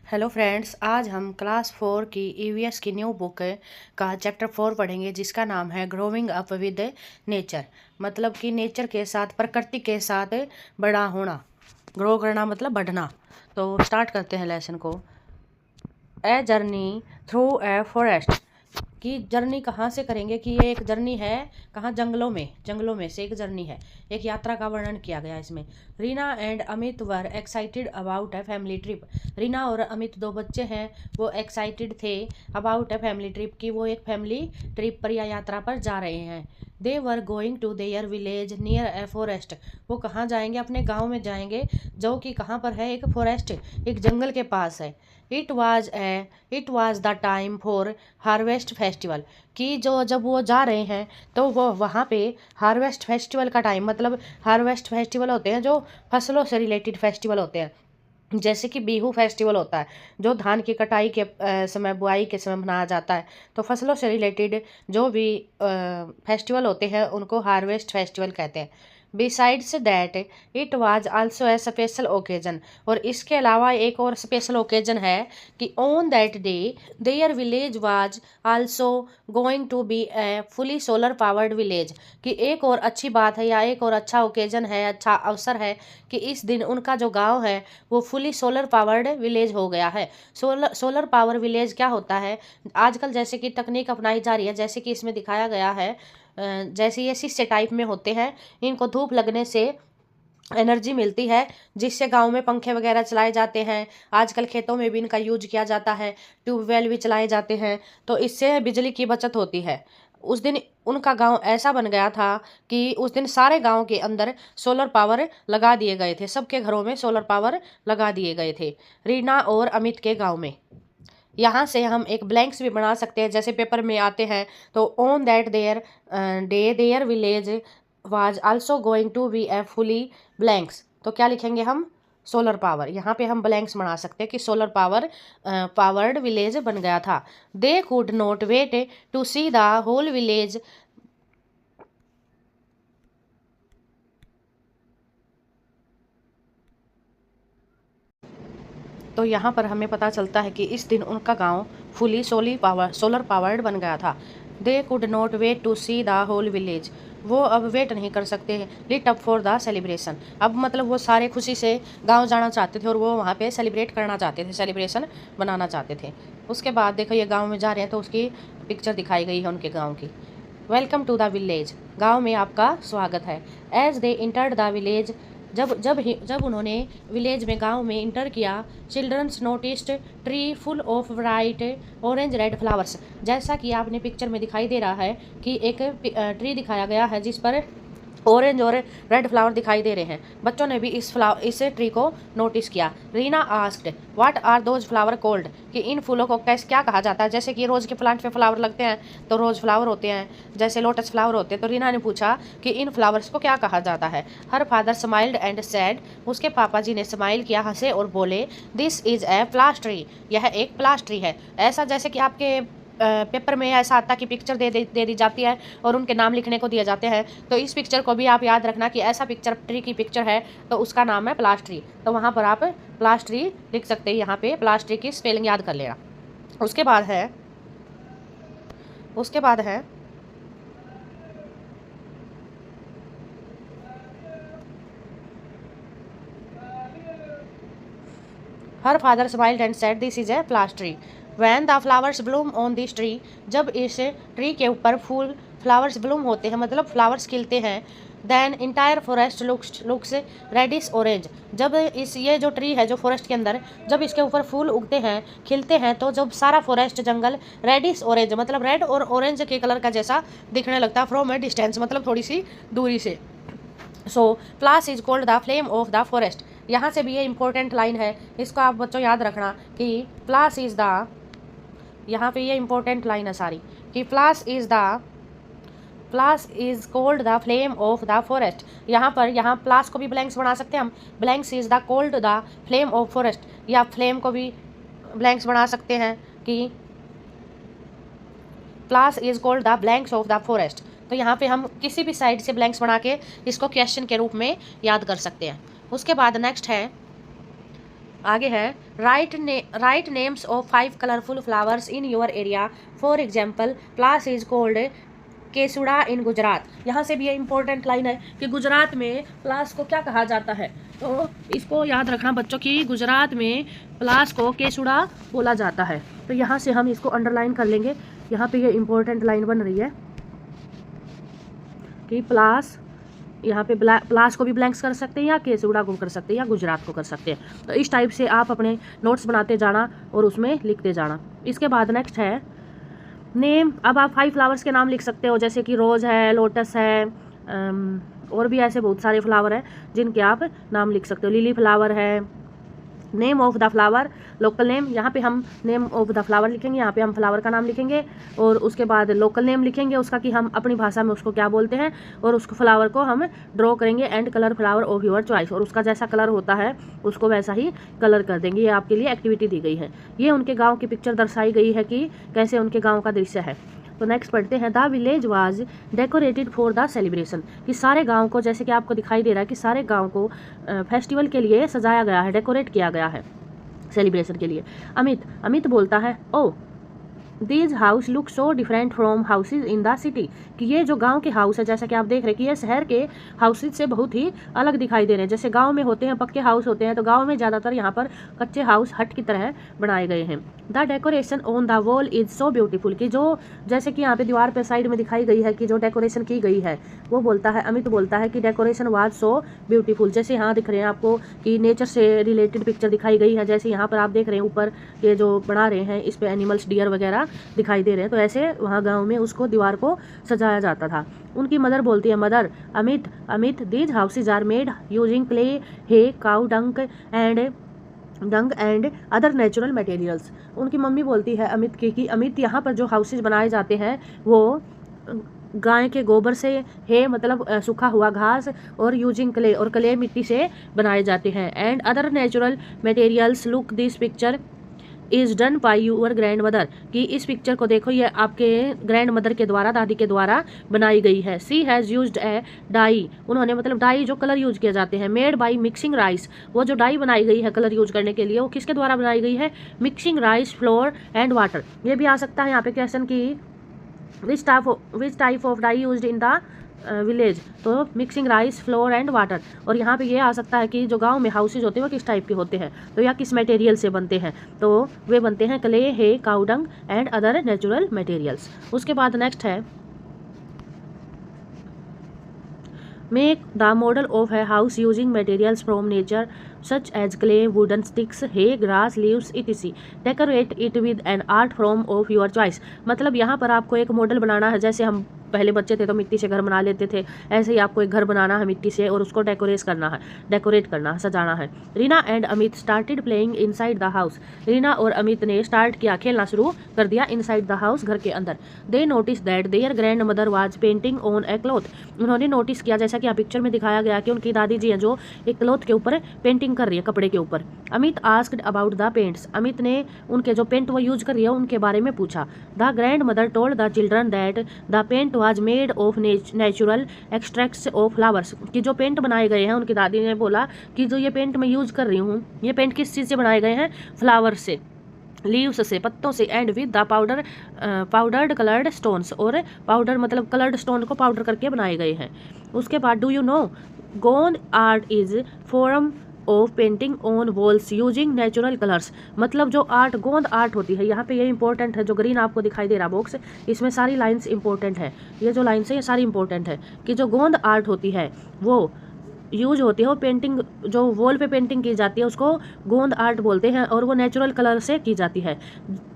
Hello friends, आज हम class 4 की ईवीएस की न्यू बुक का चैप्टर 4 पढ़ेंगे जिसका नाम है ग्रोविंग अप विद नेचर। मतलब कि नेचर के साथ, प्रकृति के साथ बड़ा होना। ग्रो करना मतलब बढ़ना। तो स्टार्ट करते हैं लेसन को। A journey through a forest. कि जर्नी कहाँ से करेंगे, कि ये एक जर्नी है कहाँ, जंगलों में से एक जर्नी है। एक यात्रा का वर्णन किया गया इसमें। Reena and Amit were excited about a family trip. Reena और अमित दो बच्चे हैं, वो एक्साइटेड थे अबाउट ए फैमिली ट्रिप, कि वो एक फैमिली ट्रिप पर या यात्रा पर जा रहे हैं। They were going to their village near a forest. वो कहाँ जाएंगे, अपने गाँव में जाएंगे जो कि कहाँ पर है, एक फॉरेस्ट, एक जंगल के पास है। It was the time for harvest festival. कि जो जब वो जा रहे हैं तो वो वहाँ पे हार्वेस्ट फेस्टिवल का टाइम, मतलब हार्वेस्ट फेस्टिवल होते हैं जो फसलों से रिलेटेड फेस्टिवल होते हैं। जैसे कि बिहू फेस्टिवल होता है जो धान की कटाई के समय, बुआई के समय मनाया जाता है। तो फसलों से रिलेटेड जो भी फेस्टिवल होते हैं उनको हार्वेस्ट फेस्टिवल कहते हैं। Besides that it was also a special occasion. और इसके अलावा एक और स्पेशल ओकेजन है कि on that day there village was also going to be a fully solar powered village. कि एक और अच्छी बात है या एक और अच्छा ओकेजन है, अच्छा अवसर है कि इस दिन उनका जो गांव है वो फुली सोलर पावर्ड विलेज हो गया है। सोलर पावर विलेज क्या होता है, आजकल जैसे कि तकनीक अपनाई जा रही है, जैसे कि इसमें दिखाया गया है, जैसे ये शीशे टाइप में होते हैं, इनको धूप लगने से एनर्जी मिलती है, जिससे गांव में पंखे वगैरह चलाए जाते हैं। आजकल खेतों में भी इनका यूज किया जाता है, ट्यूबवेल भी चलाए जाते हैं, तो इससे बिजली की बचत होती है। उस दिन उनका गांव ऐसा बन गया था कि उस दिन सारे गांव के अंदर सोलर पावर लगा दिए गए थे, सबके घरों में सोलर पावर लगा दिए गए थे, रीना और अमित के गांव में। यहाँ से हम एक ब्लैंक्स भी बना सकते हैं, जैसे पेपर में आते हैं। तो on that there day there village was also going to be a fully blanks. तो क्या लिखेंगे हम, सोलर पावर। यहाँ पे हम ब्लैंक्स बना सकते हैं कि सोलर पावर पावर्ड विलेज बन गया था। They could not wait to see the whole village. तो यहाँ पर हमें पता चलता है कि इस दिन उनका गांव फुली सोलर पावर्ड बन गया था। They could not wait to see the whole village. वो अब वेट नहीं कर सकते lit up for the celebration. अब मतलब वो सारे खुशी से गांव जाना चाहते थे और वो वहाँ पे सेलिब्रेट करना चाहते थे, सेलिब्रेशन बनाना चाहते थे। उसके बाद देखो ये गाँव में जा रहे हैं तो उसकी पिक्चर दिखाई गई है उनके गाँव की। वेलकम टू द विलेज, गाँव में आपका स्वागत है। As they entered the village, जब उन्होंने विलेज में, गांव में इंटर किया, childrens noticed tree full of bright orange red flowers. जैसा कि आपने पिक्चर में दिखाई दे रहा है कि एक ट्री दिखाया गया है जिस पर ऑरेंज और रेड फ्लावर दिखाई दे रहे हैं। बच्चों ने भी इस ट्री को नोटिस किया। Reena asked what are those flower called. कि इन फूलों को कैसे क्या कहा जाता है। जैसे कि रोज़ के प्लांट पे फ्लावर लगते हैं तो रोज़ फ्लावर होते हैं, जैसे लोटस फ्लावर होते हैं। तो रीना ने पूछा कि इन फ्लावर्स को क्या कहा जाता है। Her father smiled and sad. उसके पापा जी ने स्माइल किया, हंसे और बोले दिस इज़ ए प्लास्ट्री। यह एक प्लास्ट्री है। ऐसा जैसे कि आपके पेपर में ऐसा आता कि पिक्चर दे दी जाती है और उनके नाम लिखने को दिए जाते हैं। तो इस पिक्चर को भी आप याद रखना कि ऐसा पिक्चर ट्री की पिक्चर है तो उसका नाम है प्लास्ट्री। तो वहाँ पर आप प्लास्ट्री लिख सकते हैं, यहाँ पे प्लास्ट्री की स्पेलिंग याद कर लेना। उसके बाद है her father smiled and said this is a palash tree when the flowers bloom on this tree. जब इस ट्री के ऊपर फूल फ्लावर्स ब्लूम होते हैं, मतलब फ्लावर्स खिलते हैं, then entire forest looks reddish orange. जब ये जो ट्री है जो फॉरेस्ट के अंदर, जब इसके ऊपर फूल उगते हैं, खिलते हैं, तो जब सारा फॉरेस्ट जंगल रेडिश ऑरेंज, मतलब रेड और ऑरेंज के कलर का जैसा दिखने लगता है। फ्रॉम ए डिस्टेंस, मतलब थोड़ी सी दूरी से। So palash is called the flame of the forest. यहाँ से भी ये इंपॉर्टेंट लाइन है, इसको आप बच्चों याद रखना कि प्लास इज द, यहाँ पे ये इंपॉर्टेंट लाइन है सारी, कि palash is called the flame of the forest. यहाँ प्लास को भी ब्लैंक्स बना सकते हैं हम। Blanks is the called the flame of forest, या फ्लेम को भी ब्लैंक्स बना सकते हैं कि palash is called the blanks of the forest. तो यहाँ पे हम किसी भी साइड से ब्लैंक्स बना के इसको क्वेश्चन के रूप में याद कर सकते हैं। उसके बाद नेक्स्ट है आगे है write names of 5 colourful flowers in your area. For example palash is called kesuda in Gujarat. यहाँ से भी ये इंपॉर्टेंट लाइन है कि गुजरात में प्लास को क्या कहा जाता है, तो इसको याद रखना बच्चों की गुजरात में प्लास को केसुड़ा बोला जाता है। तो यहाँ से हम इसको अंडरलाइन कर लेंगे। यहाँ पे ये इंपॉर्टेंट लाइन बन रही है कि प्लास, यहाँ पे प्लास को भी ब्लैंक्स कर सकते हैं या केसुड़ा को कर सकते हैं या गुजरात को कर सकते हैं। तो इस टाइप से आप अपने नोट्स बनाते जाना और उसमें लिखते जाना। इसके बाद नेक्स्ट है नेम। अब आप 5 फ्लावर्स के नाम लिख सकते हो, जैसे कि रोज़ है, लोटस है, और भी ऐसे बहुत सारे फ्लावर हैं जिनके आप नाम लिख सकते हो। लिली फ्लावर है। Name of the flower, local name, यहाँ पे हम नेम ऑफ द फ्लावर लिखेंगे, यहाँ पे हम फ्लावर का नाम लिखेंगे और उसके बाद लोकल नेम लिखेंगे उसका कि हम अपनी भाषा में उसको क्या बोलते हैं, और उसको फ्लावर को हम ड्रॉ करेंगे। And colour flower of your choice, और उसका जैसा कलर होता है उसको वैसा ही कलर कर देंगे। ये आपके लिए एक्टिविटी दी गई है। ये उनके गाँव की पिक्चर दर्शाई गई है कि कैसे उनके गाँव का दृश्य है। तो नेक्स्ट पढ़ते हैं the village was decorated for the celebration, कि सारे गांव को, जैसे कि आपको दिखाई दे रहा है कि सारे गांव को फेस्टिवल के लिए सजाया गया है, डेकोरेट किया गया है सेलिब्रेशन के लिए। अमित बोलता है oh this house look so different from houses in the city, कि ये जो गांव के हाउस है, जैसा कि आप देख रहे हैं कि ये शहर के हाउसेज से बहुत ही अलग दिखाई दे रहे हैं। जैसे गांव में होते हैं पक्के हाउस होते हैं, तो गांव में ज़्यादातर यहाँ पर कच्चे हाउस हट की तरह बनाए गए हैं। The decoration on the wall is so beautiful, कि जो जैसे कि यहाँ पे दीवार पे साइड में दिखाई गई है कि जो डेकोरेशन की गई है, वो बोलता है, अमित बोलता है कि डेकोरेशन वाज सो ब्यूटीफुल। जैसे यहाँ दिख रहे हैं आपको कि नेचर से रिलेटेड पिक्चर दिखाई गई है, जैसे यहाँ पर आप देख रहे हैं ऊपर ये जो बना रहे हैं इस पे एनिमल्स, डियर वगैरह दिखाई दे रहे हैं। तो ऐसे वहाँ गाँव में उसको दीवार को सजाया जाता था। उनकी मदर बोलती है, mother Amit these houses are made using clay, hay, cow dung and other natural materials. उनकी मम्मी बोलती है अमित की कि अमित यहाँ पर जो हाउसेज बनाए जाते हैं वो गाय के गोबर से, है मतलब सूखा हुआ घास, और यूजिंग क्ले, और क्ले मिट्टी से बनाए जाते हैं। And other natural materials look this picture is done by your grand mother, कि इस पिक्चर को देखो ये आपके ग्रैंड मदर के द्वारा, दादी के द्वारा बनाई गई है। सी हैज़ यूज्ड ए डाई, उन्होंने मतलब डाई जो कलर यूज किए जाते हैं, मेड बाई मिक्सिंग राइस, वो जो डाई बनाई गई है कलर यूज करने के लिए वो किसके द्वारा बनाई गई है, mixing rice flour and water. ये भी आ सकता है यहाँ पे क्वेश्चन की which type of dye used in the village, तो mixing rice flour and water. और यहाँ पे ये आ सकता है कि जो गांव में हाउसेज होते हैं वो किस टाइप के होते हैं, तो या किस मटेरियल से बनते हैं, तो वे बनते हैं clay, hay, cow dung and other natural materials. उसके बाद नेक्स्ट है make the model of a house using materials from nature such as clay, wooden sticks, hay, grass, leaves etc, decorate it with an art from of your choice. मतलब यहाँ पर आपको एक model बनाना है, जैसे हम पहले बच्चे थे तो मिट्टी से घर बना लेते थे, ऐसे ही आपको एक घर बनाना है मिट्टी से और उसको डेकोरेट करना है, सजाना है। Reena and Amit started playing inside the house, Reena और अमित ने स्टार्ट किया, खेलना शुरू कर दिया इनसाइड द हाउस, घर के अंदर। They notice that their grandmother was painting on a cloth, उन्होंने नोटिस किया, जैसा कि आप पिक्चर में दिखाया गया कि उनकी दादी जी हैं जो एक क्लॉथ के ऊपर पेंटिंग कर रही है, कपड़े के ऊपर। Amit asked about the paints, Amit ने उनके जो पेंट वो यूज कर रही है उनके बारे में पूछा। The grandmother told the children that the paint was made of natural extracts of flowers, कि जो पेंट बनाए गए हैं, उनकी दादी ने बोला कि जो ये पेंट मैं यूज कर रही हूँ, ये पेंट किस चीज़ से बनाए गए हैं, फ्लावर से, लीव्स से, पत्तों से, and with the powdered coloured stones, और पाउडर मतलब कलर्ड स्टोन को पाउडर करके बनाए गए हैं। उसके बाद डू यू नो गोंद art is form of painting on walls using natural colours, मतलब जो आर्ट, गोंद आर्ट होती है, यहाँ पे ये इंपॉर्टेंट है, जो ग्रीन आपको दिखाई दे रहा बॉक्स, इसमें सारी लाइंस इंपॉर्टेंट है, ये जो लाइंस है ये सारी इंपॉर्टेंट है, कि जो गोंद आर्ट होती है वो यूज होती है, वो पेंटिंग जो वॉल पे पेंटिंग की जाती है उसको गोंद आर्ट बोलते हैं, और वो नेचुरल कलर से की जाती है।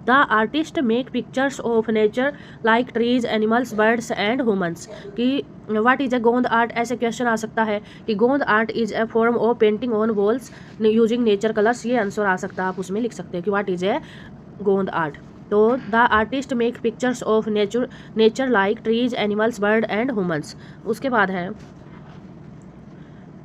The artist make pictures of nature like trees, animals, birds and humans, कि व्हाट इज ए गोंद आर्ट, ऐसे क्वेश्चन आ सकता है कि गोंद art is a form of painting on walls using nature colours, ये आंसर आ सकता है, आप उसमें लिख सकते हैं कि व्हाट इज ए गोंद आर्ट। तो the artist make pictures of nature like trees, animals, bird and humans. उसके बाद है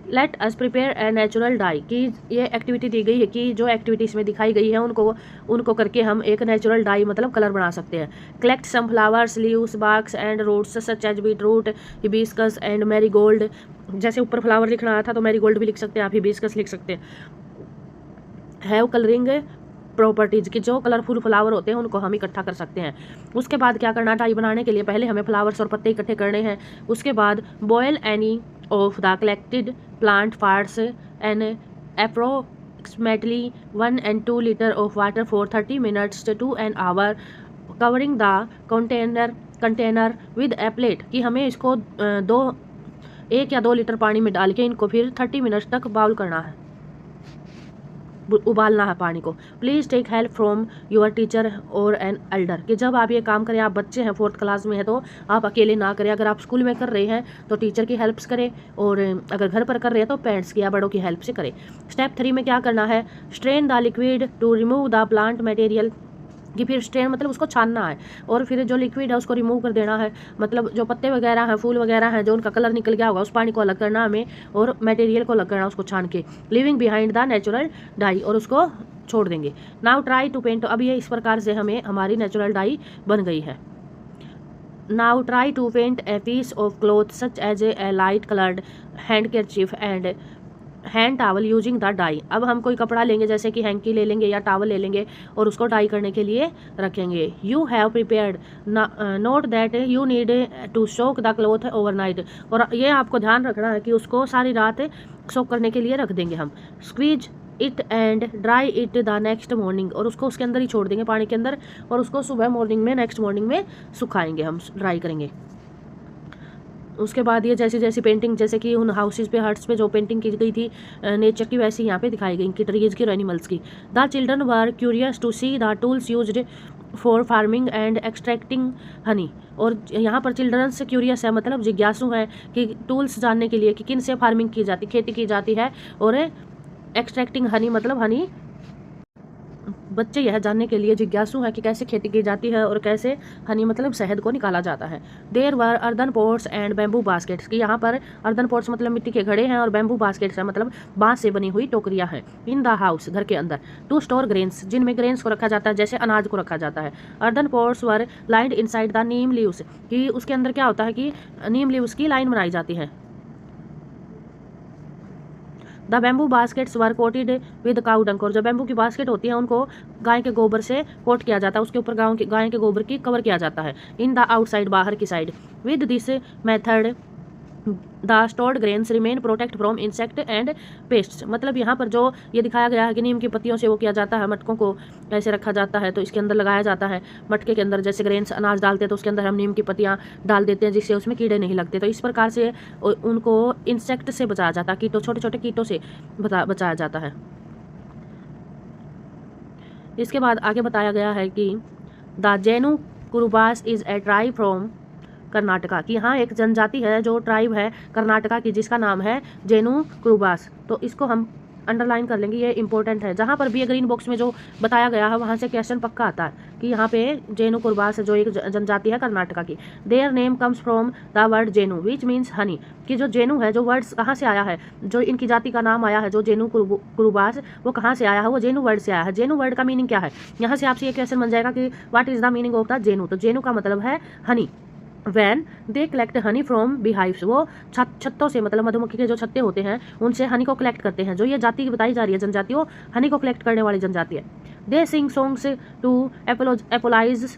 let us prepare a natural die, कि ये एक्टिविटी दी गई है कि जो एक्टिविटीज़ में दिखाई गई है उनको करके हम एक नेचुरल डाई मतलब कलर बना सकते हैं। Collect some flowers, leaves, barks and roots such as beetroot, hibiscus and marigold, जैसे ऊपर फ्लावर लिखना आया था तो मैरीगोल्ड भी लिख सकते हैं आप, हिबिस्कस लिख सकते हैं। हैव कलरिंग प्रॉपर्टीज कि जो कलरफुल फ्लावर होते हैं उनको हम इकट्ठा कर सकते हैं। उसके बाद क्या करना, डाई बनाने के लिए पहले हमें फ्लावर्स और पत्ते इकट्ठे करने हैं। उसके बाद boil any of the collected plant parts and approximately 1 and 2 liter of water for 30 minutes to an hour covering the container with a plate कि हमें इसको 1 या 2 लीटर पानी में डाल के इनको फिर 30 मिनट्स तक बाउल करना है, उबालना है पानी को। Please take help from your teacher और एन एल्डर कि जब आप ये काम करें, आप बच्चे हैं 4th क्लास में है तो आप अकेले ना करें। अगर आप स्कूल में कर रहे हैं तो टीचर की हेल्प करें, और अगर घर पर कर रहे हैं तो पेरेंट्स की या बड़ों की हेल्प से करें। स्टेप 3 में क्या करना है, strain the liquid to remove the plant material कि फिर स्ट्रेन मतलब उसको छानना है, और फिर जो लिक्विड है उसको रिमूव कर देना है। मतलब जो पत्ते वगैरह हैं, फूल वगैरह हैं, जो उनका कलर निकल गया होगा उस पानी को अलग करना हमें, और मटेरियल को अलग करना उसको छान के, living behind the natural die, और उसको छोड़ देंगे। नाउ ट्राई टू पेंट, अब ये इस प्रकार से हमें हमारी नेचुरल डाई बन गई है। Now try to paint a piece of cloth such as a light coloured handkerchief and hand towel using the dye. अब हम कोई कपड़ा लेंगे, जैसे कि हैंकी ले लेंगे या टावल ले लेंगे, और उसको डाई करने के लिए रखेंगे। You have prepared note that you need to soak the cloth overnight, और ये आपको ध्यान रखना है कि उसको सारी रात सोक करने के लिए रख देंगे हम। Squeeze it and dry it the next morning, और उसको उसके अंदर ही छोड़ देंगे पानी के अंदर, और उसको सुबह मॉर्निंग में नेक्स्ट मॉर्निंग में सुखाएंगे, हम ड्राई करेंगे। उसके बाद ये जैसी जैसी पेंटिंग, जैसे कि उन हाउसेज पे, हट्स पे जो पेंटिंग की गई थी नेचर की, वैसी यहाँ पे दिखाई गई कि ट्रीज की और एनिमल्स की। The children were curious to see the tools used for farming and extracting honey, और यहाँ पर चिल्ड्रंस क्यूरियस है मतलब जिज्ञासु है कि टूल्स जानने के लिए कि किन से फार्मिंग की जाती, खेती की जाती है, और एक्सट्रैक्टिंग हनी मतलब हनी, बच्चे यह जानने के लिए जिज्ञासु हैं कि कैसे खेती की जाती है और कैसे हनी मतलब शहद को निकाला जाता है। There were earthen pots and bamboo baskets कि यहाँ पर अर्दन पोट्स मतलब मिट्टी के घड़े हैं, और बैम्बू बास्केट्स हैं मतलब बांस से बनी हुई टोकरियाँ हैं। इन द हाउस घर के अंदर, टू स्टोर ग्रेन्स जिनमें ग्रेन्स को रखा जाता है, जैसे अनाज को रखा जाता है। Earthen pots were lined inside the neem leaves कि उसके अंदर क्या होता है कि नीम लीव्स की लाइन बनाई जाती है। The bamboo baskets were coated with cow डंक, और जो बैम्बू की बास्केट होती है उनको गाय के गोबर से कोट किया जाता है, उसके ऊपर गाय के गोबर की कवर किया जाता है। इन द आउटसाइड बाहर की side, with this method the stored grains remain protect from insect and pests, मतलब यहाँ पर जो ये दिखाया गया है कि नीम की पत्तियों से वो किया जाता है, मटकों को ऐसे रखा जाता है तो इसके अंदर लगाया जाता है। मटके के अंदर जैसे ग्रेन्स अनाज डालते हैं तो उसके अंदर हम नीम की पत्तियाँ डाल देते हैं जिससे उसमें कीड़े नहीं लगते, तो इस प्रकार से उनको इंसेक्ट से बचाया जाता है, कीटों, छोटे छोटे कीटों से बचाया जाता है। इसके बाद आगे बताया गया है कि the Jenu Kurubas is a tribe from Karnataka कि यहाँ एक जनजाति है जो ट्राइब है कर्नाटका की जिसका नाम है जेनु कुरुबास, तो इसको हम अंडरलाइन कर लेंगे, ये इंपॉर्टेंट है। जहाँ पर भी ग्रीन बॉक्स में जो बताया गया है वहाँ से क्वेश्चन पक्का आता है कि यहाँ पे जेनु कुरुबास जो एक जनजाति है कर्नाटका की। Their name comes from the word jenu which means honey कि जो जेनु है, जो वर्ड कहाँ से आया है, जो इनकी जाति का नाम आया है जो जेनु कुरुबास, वो कहाँ से आया है, वो जेनु वर्ड से आया है। जेनु वर्ड का मीनिंग क्या है, यहाँ से आपसे ये क्वेश्चन बन जाएगा कि what is the meaning of the jenu, तो जेनु का मतलब है honey. When they collect honey from beehives, वो छत्तों से मतलब मधुमक्खी के जो छत्ते होते हैं उनसे हनी को कलेक्ट करते हैं। जो ये जाति बताई जा रही है जनजाति, वो हनी को कलेक्ट करने वाली जनजाति है। They sing songs to apologise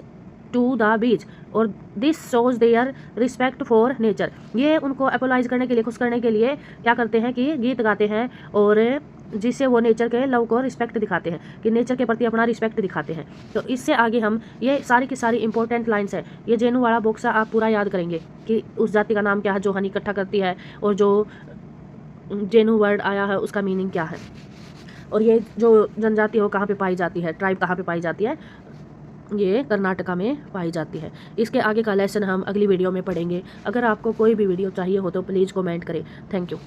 to the bees, और this shows their respect for nature, ये उनको एपोलाइज करने के लिए, खुश करने के लिए क्या करते हैं कि गीत गाते हैं, और जिससे वो नेचर के लव को रिस्पेक्ट दिखाते हैं कि नेचर के प्रति अपना रिस्पेक्ट दिखाते हैं। तो इससे आगे हम ये सारी की सारी इंपॉर्टेंट लाइंस है, ये जेनु वाला बॉक्स आप पूरा याद करेंगे कि उस जाति का नाम क्या है जो हनी इकट्ठा करती है, और जो जेनु वर्ड आया है उसका मीनिंग क्या है, और ये जो जनजाति है वो कहाँ पे पाई जाती है, ट्राइब कहाँ पे पाई जाती है, ये कर्नाटका में पाई जाती है। इसके आगे का लेसन हम अगली वीडियो में पढ़ेंगे। अगर आपको कोई भी वीडियो चाहिए हो तो प्लीज़ कमेंट करें। Thank you.